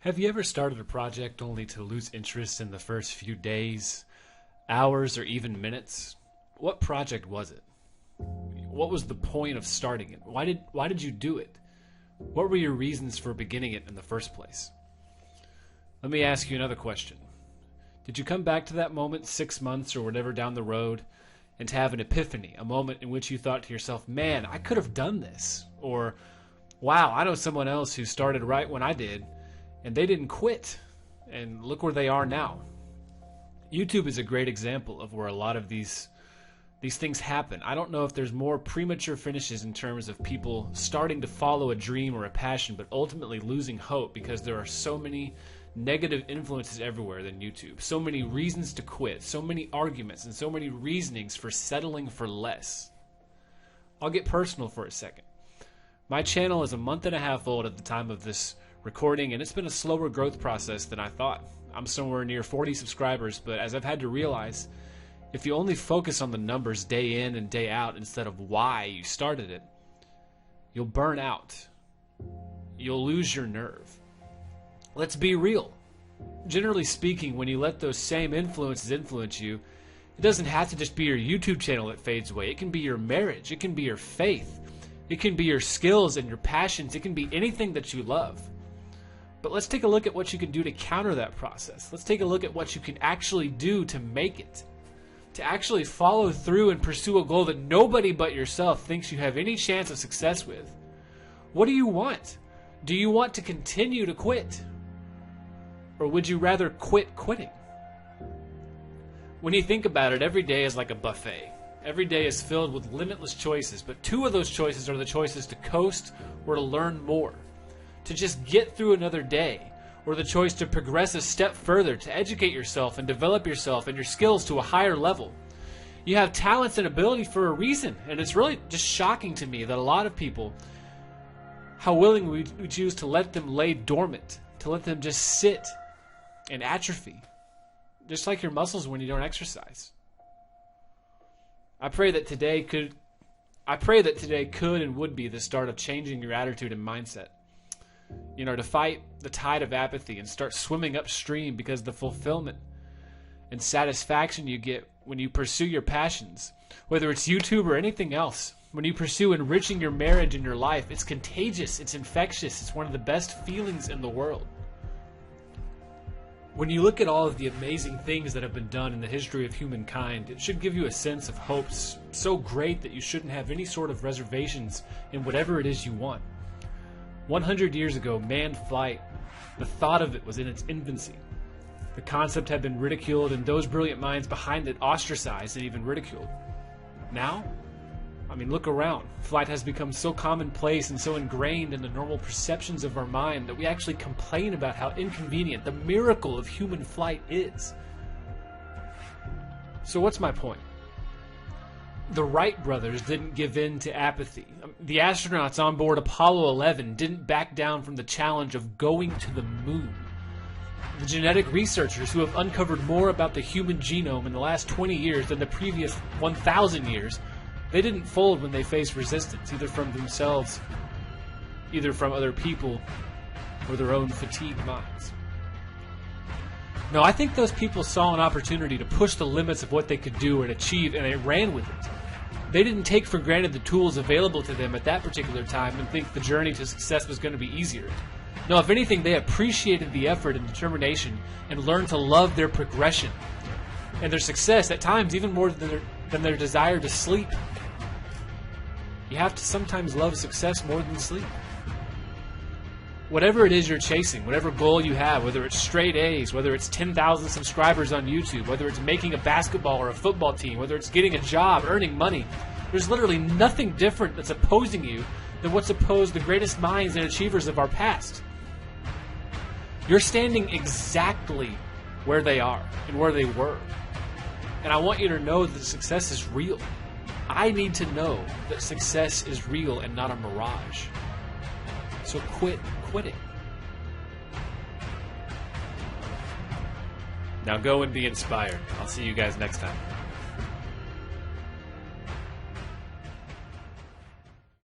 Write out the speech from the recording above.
Have you ever started a project only to lose interest in the first few days, hours, or even minutes? What project was it? What was the point of starting it? Why did you do it? What were your reasons for beginning it in the first place? Let me ask you another question. Did you come back to that moment 6 months or whatever down the road and to have an epiphany, a moment in which you thought to yourself, man, I could have done this? Or, wow, I know someone else who started right when I did, and they didn't quit, and look where they are now. YouTube is a great example of where a lot of these things happen. I don't know if there's more premature finishes in terms of people starting to follow a dream or a passion, but ultimately losing hope because there are so many negative influences everywhere than YouTube. So many reasons to quit, so many arguments, and so many reasonings for settling for less. I'll get personal for a second. My channel is a month and a half old at the time of this recording, and it's been a slower growth process than I thought. I'm somewhere near 40 subscribers, but as I've had to realize, if you only focus on the numbers day in and day out instead of why you started it, you'll burn out. You'll lose your nerve. Let's be real. Generally speaking, when you let those same influences influence you, it doesn't have to just be your YouTube channel that fades away. It can be your marriage. It can be your faith. It can be your skills and your passions. It can be anything that you love. But let's take a look at what you can do to counter that process. Let's take a look at what you can actually do to make it. To actually follow through and pursue a goal that nobody but yourself thinks you have any chance of success with. What do you want? Do you want to continue to quit? Or would you rather quit quitting? When you think about it, every day is like a buffet. Every day is filled with limitless choices, but two of those choices are the choices to coast or to learn more. To just get through another day, or the choice to progress a step further, to educate yourself and develop yourself and your skills to a higher level. You have talents and ability for a reason, and it's really just shocking to me that a lot of people, how willing we choose to let them lay dormant, to let them just sit and atrophy, just like your muscles when you don't exercise. I pray that today could and would be the start of changing your attitude and mindset. You know, to fight the tide of apathy and start swimming upstream, because the fulfillment and satisfaction you get when you pursue your passions, whether it's YouTube or anything else, when you pursue enriching your marriage and your life, it's contagious, it's infectious, it's one of the best feelings in the world. When you look at all of the amazing things that have been done in the history of humankind, it should give you a sense of hope so great that you shouldn't have any sort of reservations in whatever it is you want. 100 years ago, manned flight, the thought of it was in its infancy. The concept had been ridiculed, and those brilliant minds behind it ostracized and even ridiculed. Now, I mean, look around. Flight has become so commonplace and so ingrained in the normal perceptions of our mind that we actually complain about how inconvenient the miracle of human flight is. So what's my point? The Wright brothers didn't give in to apathy. The astronauts on board Apollo 11 didn't back down from the challenge of going to the moon. The genetic researchers who have uncovered more about the human genome in the last 20 years than the previous 1,000 years, they didn't fold when they faced resistance, either from themselves, either from other people, or their own fatigued minds. No, I think those people saw an opportunity to push the limits of what they could do and achieve, and they ran with it. They didn't take for granted the tools available to them at that particular time and think the journey to success was going to be easier. No, if anything, they appreciated the effort and determination and learned to love their progression and their success, at times even more than their desire to sleep. You have to sometimes love success more than sleep. Whatever it is you're chasing, whatever goal you have, whether it's straight A's, whether it's 10,000 subscribers on YouTube, whether it's making a basketball or a football team, whether it's getting a job, earning money, there's literally nothing different that's opposing you than what's opposed the greatest minds and achievers of our past. You're standing exactly where they are and where they were. And I want you to know that success is real. I need to know that success is real and not a mirage. So quit quitting. Now go and be inspired. I'll see you guys next time.